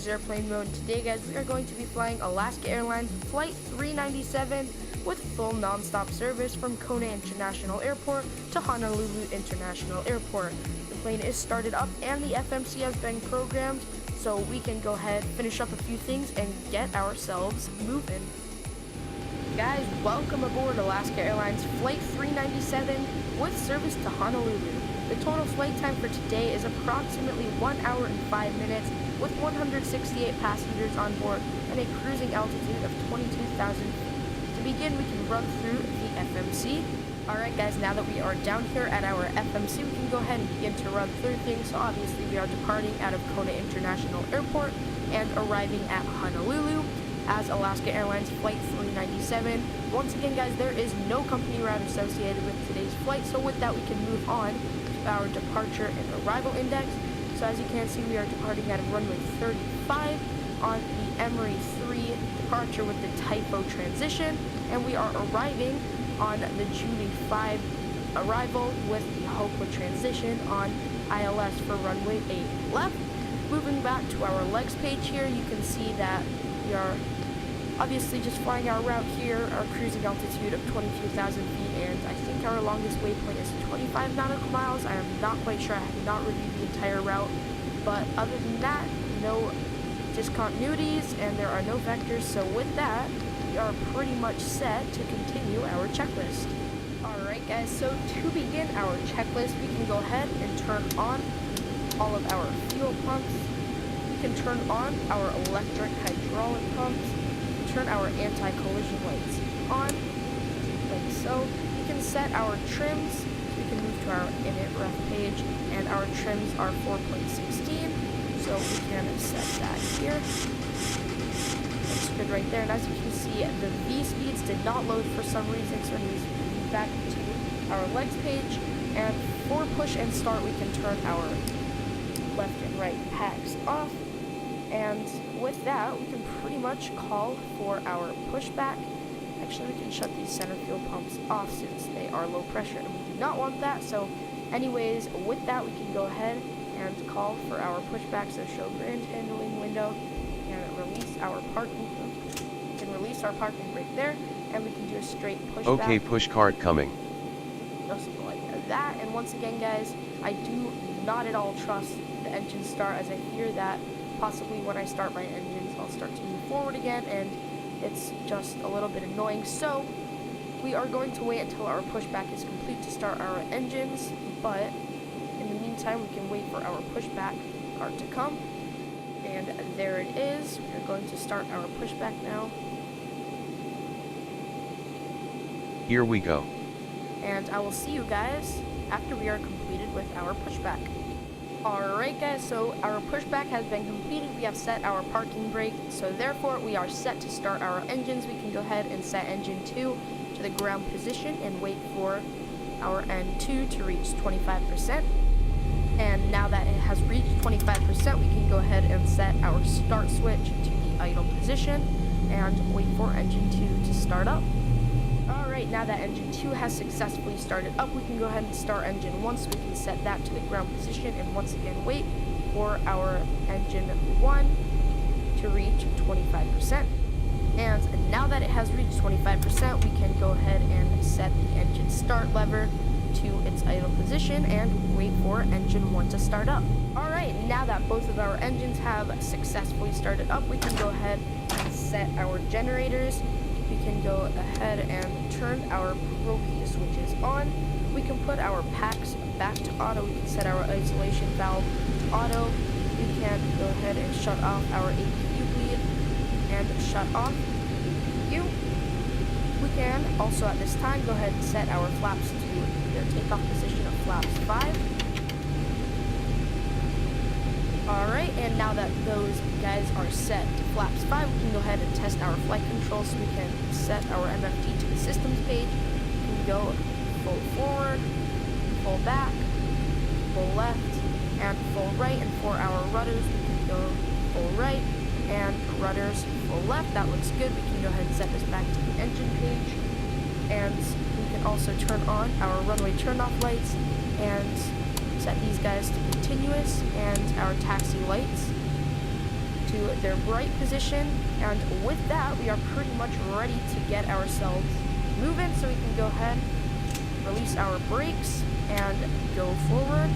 is Airplane Mode. Today, guys, we are going to be flying Alaska Airlines Flight 397 with full non-stop service from Kona International Airport to Honolulu International Airport. The plane is started up and the FMC has been programmed, so we can go ahead, finish up a few things, and get ourselves moving. Guys, welcome aboard Alaska Airlines Flight 397 with service to Honolulu. The total flight time for today is approximately 1 hour and 5 minutes with 168 passengers on board and a cruising altitude of 22,000 feet. To begin, we can run through the FMC. Alright guys, now that we are down here at our FMC, we can go ahead and begin to run through things. So obviously we are departing out of Kona International Airport and arriving at Honolulu as Alaska Airlines Flight 397. Once again guys, there is no company route associated with today's flight, so with that we can move on to our departure and arrival index. So as you can see, we are departing out of runway 35 on the Emery 3 departure with the typo transition, and we are arriving on the Julie 5 arrival with the Hopewood transition on ILS for runway 8 left. Moving back to our legs page here, you can see that we are obviously just flying our route here, our cruising altitude of 22,000 feet, and I think our longest waypoint is 25 nautical miles. I am not quite sure, I have not reviewed the entire route, but other than that, no discontinuities and there are no vectors, so with that, we are pretty much set to continue our checklist. Alright guys, so to begin our checklist, we can go ahead and turn on all of our fuel pumps. We can turn on our electric hydraulic pumps. Turn our anti-collision lights on, like so. We can set our trims. We can move to our init ref page, and our trims are 4.16, so we can set that here. Looks good right there, and as you can see, the V speeds did not load for some reason, so anyways, we can move back to our legs page, and for push and start, we can turn our left and right packs off. And with that, we can pretty much call for our pushback. Actually, we can shut these center fuel pumps off since they are low pressure and we do not want that. So anyways, with that, we can go ahead and call for our pushback. So show grand handling window and release our parking. We can release our parking brake there, and we can do a straight pushback. Okay, push cart coming. Something like that. And once again, guys, I do not at all trust the engine start, as I fear that possibly when I start my engines, I'll start to move forward again, and it's just a little bit annoying. So we are going to wait until our pushback is complete to start our engines, but in the meantime, we can wait for our pushback cart to come. And there it is. We're going to start our pushback now. Here we go. And I will see you guys after we are completed with our pushback. Alright guys, so our pushback has been completed. We have set our parking brake, so therefore we are set to start our engines. We can go ahead and set engine 2 to the ground position and wait for our N2 to reach 25%. And now that it has reached 25%, we can go ahead and set our start switch to the idle position and wait for engine 2 to start up. Alright, now that engine 2 has successfully started up, we can go ahead and start engine 1, so we can set that to the ground position and once again wait for our engine 1 to reach 25%. And now that it has reached 25%, we can go ahead and set the engine start lever to its idle position and wait for engine 1 to start up. Alright, now that both of our engines have successfully started up, we can go ahead and set our generators. We can go ahead and turn our propane switches on. We can put our packs back to auto. We can set our isolation valve to auto. We can go ahead and shut off our APU bleed and shut off APU. We can also at this time go ahead and set our flaps to their takeoff position of flaps 5. Alright, and now that those guys are set to flaps 5, we can go ahead and test our flight control. So we can set our MFD to the systems page. We can go full forward, full back, full left, and full right. And for our rudders, we can go full right and rudders full left. That looks good. We can go ahead and set this back to the engine page. And we can also turn on our runway turn-off lights and set these guys to continuous and our taxi lights to their bright position, and with that, we are pretty much ready to get ourselves moving, so we can go ahead, release our brakes, and go forward,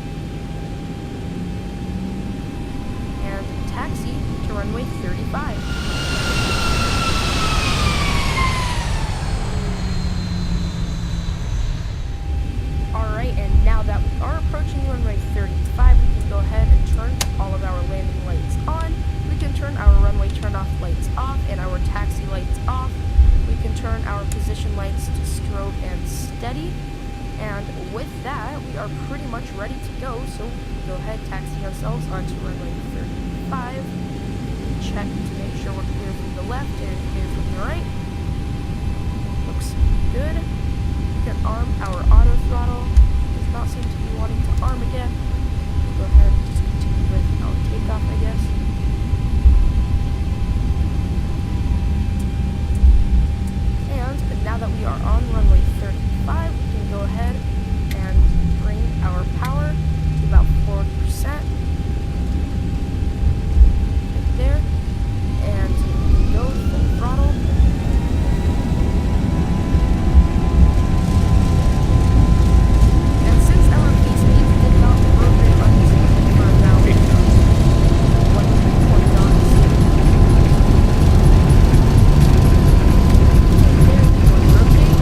and taxi to runway 35. Alright, and now that we are approaching runway 35, we can go ahead and turn all of our landing lights on. We can turn our runway turn-off lights off and our taxi lights off. We can turn our position lights to strobe and steady. And with that, we are pretty much ready to go, so we can go ahead, taxi ourselves onto runway 35. Check to make sure we're clear from the left and clear from the right. Looks good. We can arm our auto throttle. Does not seem to be wanting to arm again. Go ahead and just continue with our takeoff, I guess. And now that we are on runway 35, we can go ahead and bring our power to about 40%. Right there. And we can go full throttle. And since our base speed did not program until we're now 120 knots. There, we want to rotate.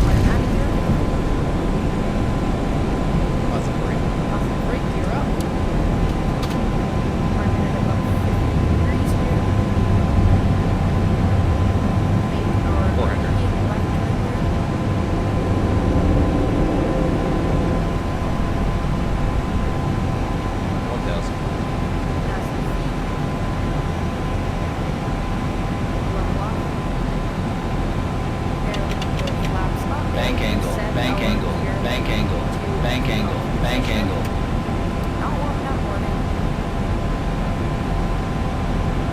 Right out of here. Lots of brake. Off the brake, gear up. Climbing at about 50 degrees here. Make our 400. left turn here. One thousand. 1,000 feet. Level up. And we go flaps up. Bank And angle, set bank our angle, gear bank angle, to bank angle, bank position. angle. Not want that warning.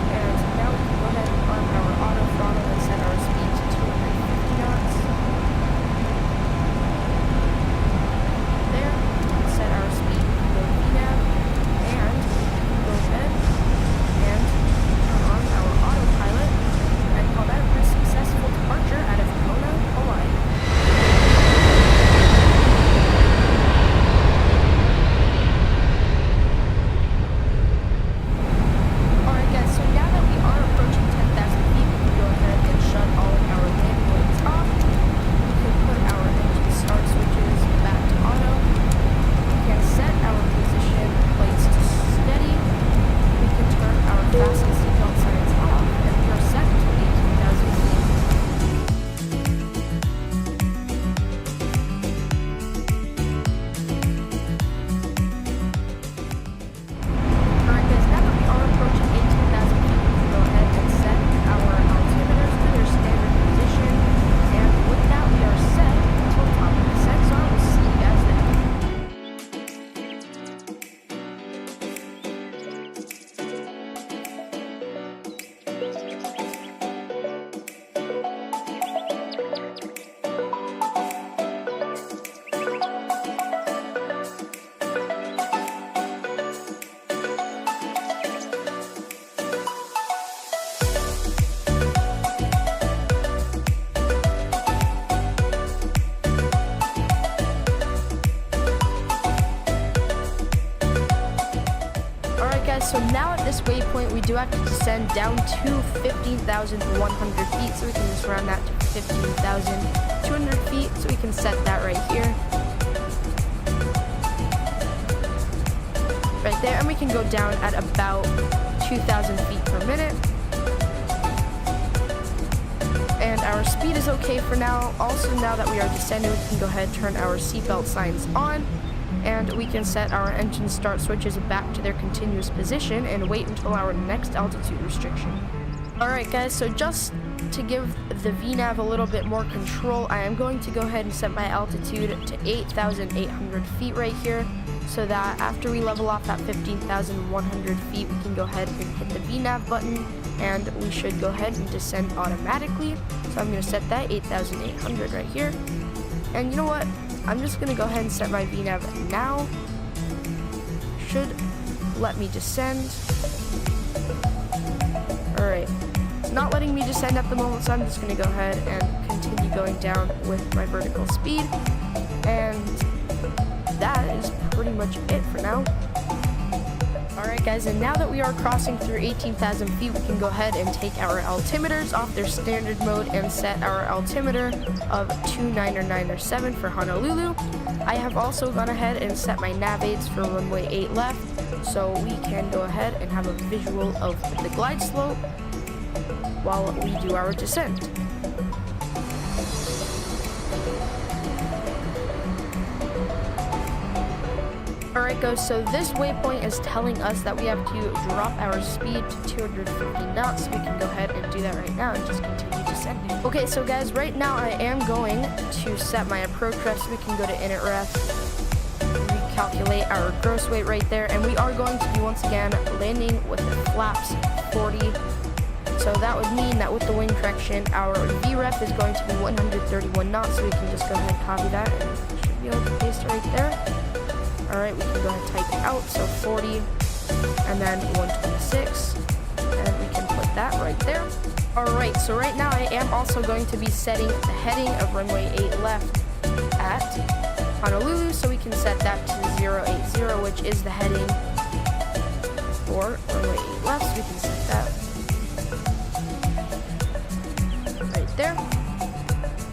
And now we can go ahead and arm our auto throttle and set our speed to 250 knots. There, set our speed to go VNAV, and go ahead and turn on our autopilot and call that a successful departure out of Kona, Hawaii. Alright guys, so now that we are approaching 10,000 feet, we can go ahead and shut all of our landing lights off. We can put our engine start switches back to auto. We can set our position lights to steady. We can turn our fasten seatbelt signs off, and we are set to 18,000 feet. Alright guys, now that we are approaching 18,000 feet, we can go ahead and set our altimeters to their standard position. And with that, we are set until top of descent, so I will see you guys there. Alright guys, so now at this waypoint we do have to descend down to 15,100 feet, so we can just round that to 15,200 feet, so we can set that right here. Right there, and we can go down at about 2,000 feet per minute. And our speed is okay for now. Also, now that we are descending, we can go ahead and turn our seatbelt signs on. And we can set our engine start switches back to their continuous position and wait until our next altitude restriction. Alright guys, so just to give the VNAV a little bit more control, I am going to go ahead and set my altitude to 8,800 feet right here, so that after we level off at 15,100 feet, we can go ahead and hit the VNAV button, and we should go ahead and descend automatically. So I'm going to set that 8,800 right here. And you know what? I'm just going to go ahead and set my VNAV now. Should let me descend. Alright, it's not letting me descend at the moment, so I'm just going to go ahead and continue going down with my vertical speed. And that is pretty much it for now. Alright guys, and now that we are crossing through 18,000 feet, we can go ahead and take our altimeters off their standard mode and set our altimeter of 29907 for Honolulu. I have also gone ahead and set my nav aids for runway 8 left, so we can go ahead and have a visual of the glide slope while we do our descent. Alright guys, so this waypoint is telling us that we have to drop our speed to 250 knots. We can go ahead and do that right now and just continue descending. Okay, so guys, right now I am going to set my approach ref, so we can go to init ref, recalculate our gross weight right there, and we are going to be once again landing with the flaps 40. So that would mean that with the wind correction, our VREF is going to be 131 knots, so we can just go ahead and copy that, and we should be able to paste it right there. Alright, we can go ahead and type it out, so 40, and then 126, and we can put that right there. Alright, so right now I am also going to be setting the heading of runway 8 left at Honolulu, so we can set that to 080, which is the heading for runway 8 left, so we can set that right there.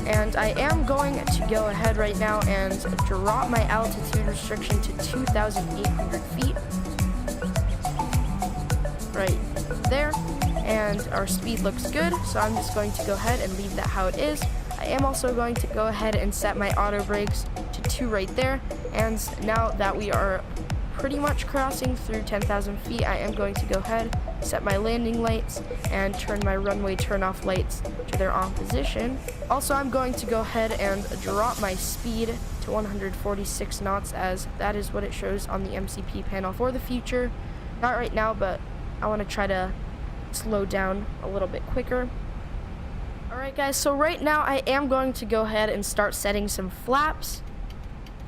And I am going to go ahead right now and drop my altitude restriction to 2,800 feet. Right there. And our speed looks good, so I'm just going to go ahead and leave that how it is. I am also going to go ahead and set my auto brakes to 2 right there. And now that we are pretty much crossing through 10,000 feet, I am going to go ahead, set my landing lights, and turn my runway turn-off lights to their on position. Also, I'm going to go ahead and drop my speed to 146 knots, as that is what it shows on the MCP panel for the future. Not right now, but I want to try to slow down a little bit quicker. Alright guys, so right now I am going to go ahead and start setting some flaps.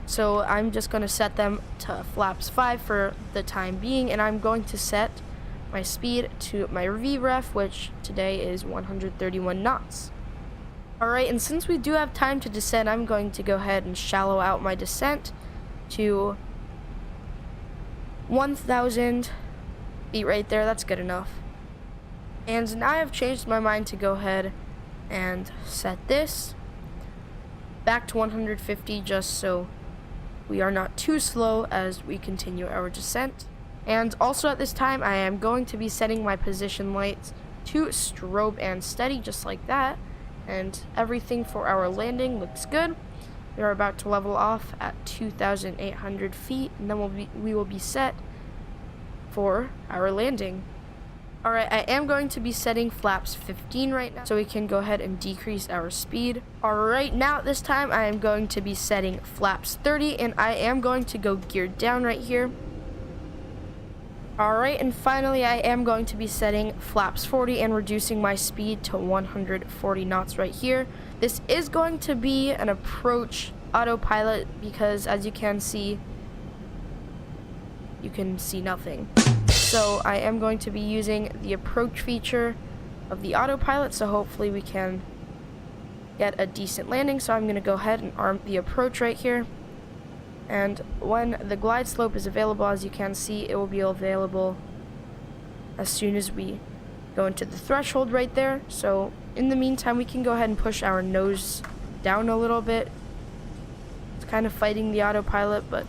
So I'm just going to set them to flaps 5 for the time being, and I'm going to set my speed to my VREF, which today is 131 knots. Alright, and since we do have time to descend, I'm going to go ahead and shallow out my descent to 1,000 feet right there. That's good enough. And now I have changed my mind to go ahead and set this back to 150, just so we are not too slow as we continue our descent. And also at this time, I am going to be setting my position lights to strobe and steady, just like that. And everything for our landing looks good. We are about to level off at 2,800 feet, and then we will be set for our landing. Alright, I am going to be setting flaps 15 right now, so we can go ahead and decrease our speed. Alright, now at this time, I am going to be setting flaps 30, and I am going to go geared down right here. Alright, and finally, I am going to be setting flaps 40 and reducing my speed to 140 knots right here. This is going to be an approach autopilot because, as you can see nothing. So I am going to be using the approach feature of the autopilot, so hopefully we can get a decent landing. So I'm going to go ahead and arm the approach right here. And when the glide slope is available, as you can see, it will be available as soon as we go into the threshold right there. So in the meantime, we can go ahead and push our nose down a little bit. It's kind of fighting the autopilot, but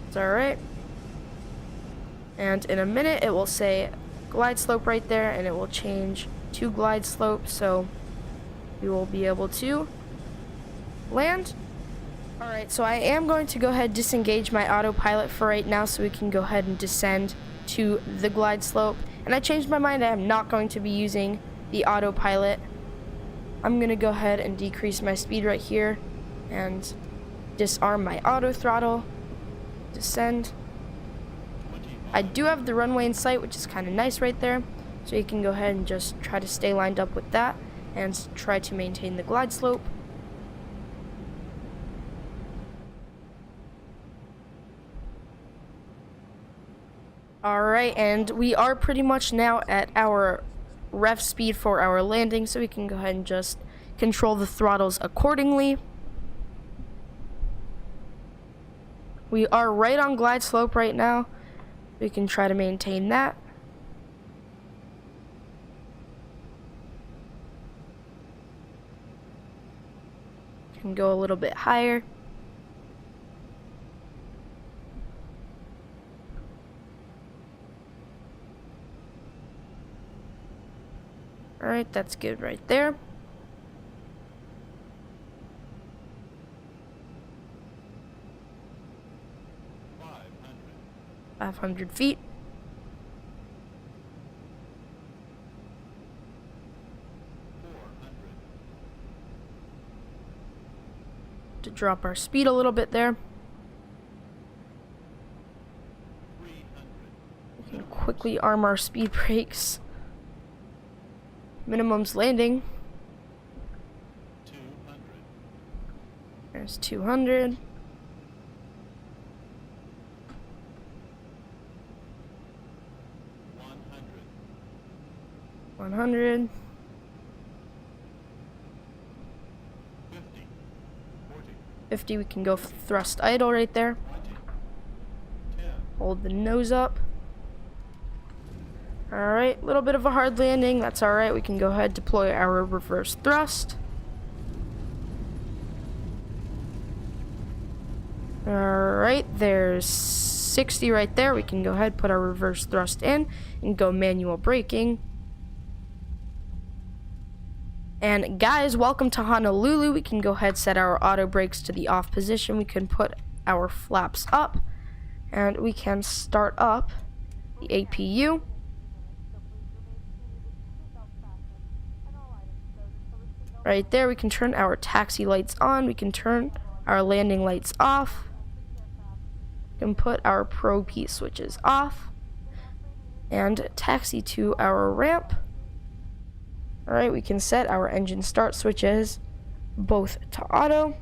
it's alright. And in a minute, it will say glide slope right there, and it will change to glide slope, so we will be able to land. Alright, so I am going to go ahead and disengage my autopilot for right now, so we can go ahead and descend to the glide slope. And I changed my mind, I am not going to be using the autopilot. I'm going to go ahead and decrease my speed right here and disarm my auto throttle, descend. I do have the runway in sight, which is kind of nice right there, so you can go ahead and just try to stay lined up with that and try to maintain the glide slope. Alright, and we are pretty much now at our ref speed for our landing, so we can go ahead and just control the throttles accordingly. We are right on glide slope right now. We can try to maintain that. Can go a little bit higher. Alright, that's good right there. Five hundred feet. To drop our speed a little bit there. We can quickly arm our speed brakes. Minimum's landing. There's 200. One hundred. 50. We can go thrust idle right there. Hold the nose up. Alright, a little bit of a hard landing. That's alright. We can go ahead and deploy our reverse thrust. Alright, there's 60 right there. We can go ahead and put our reverse thrust in and go manual braking. And guys, welcome to Honolulu. We can go ahead and set our auto brakes to the off position. We can put our flaps up and we can start up the APU. Right there, we can turn our taxi lights on. We can turn our landing lights off. We can put our Pro P switches off and taxi to our ramp. Alright, we can set our engine start switches both to auto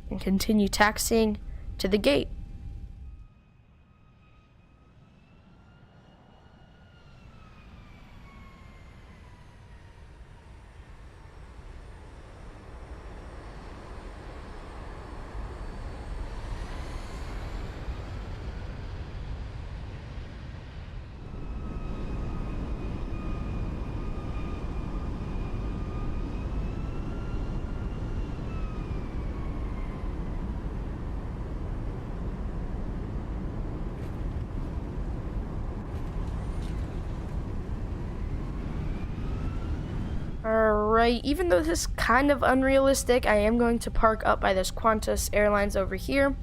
and continue taxiing to the gate. Alright, even though this is kind of unrealistic, I am going to park up by this Qantas Airlines over here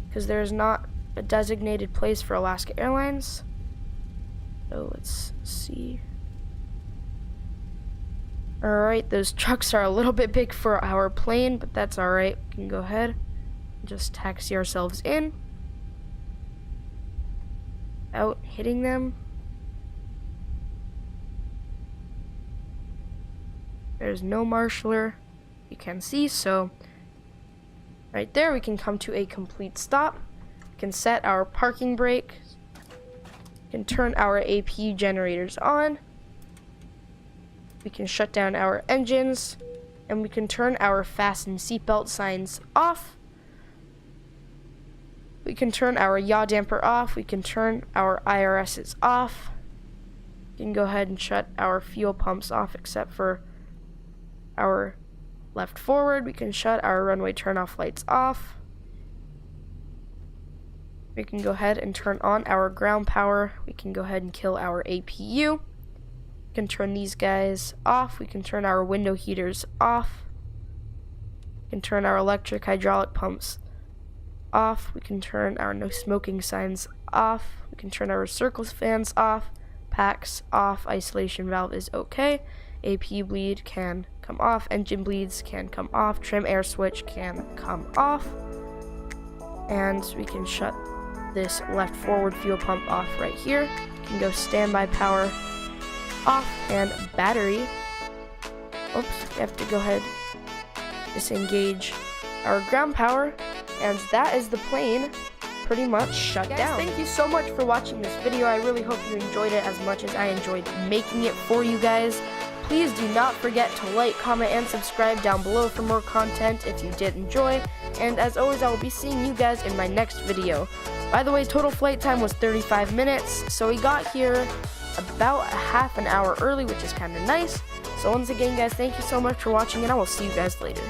because there's not a designated place for Alaska Airlines. So let's see. Alright, those trucks are a little bit big for our plane, but that's alright. We can go ahead and just taxi ourselves in without hitting them. There's no marshaller you can see, so right there we can come to a complete stop. We can set our parking brake. We can turn our APU generators on. We can shut down our engines, and we can turn our fasten seatbelt signs off. We can turn our yaw damper off. We can turn our IRSs off. We can go ahead and shut our fuel pumps off except for our left forward. We can shut our runway turn-off lights off. We can go ahead and turn on our ground power. We can go ahead and kill our APU. We can turn these guys off. We can turn our window heaters off. We can turn our electric hydraulic pumps off. We can turn our no smoking signs off. We can turn our circle fans off. Packs off. Isolation valve is okay. APU bleed can come off. Engine bleeds can come off. Trim air switch can come off. And we can shut this left forward fuel pump off right here. We can go standby power off and battery. Oops, we have to go ahead disengage our ground power. And that is the plane pretty much shut down. Thank you so much for watching this video. I really hope you enjoyed it as much as I enjoyed making it for you guys. Please do not forget to like, comment, and subscribe down below for more content if you did enjoy. And as always, I will be seeing you guys in my next video. By the way, total flight time was 35 minutes, so we got here about a half an hour early, which is kind of nice. So once again, guys, thank you so much for watching, and I will see you guys later.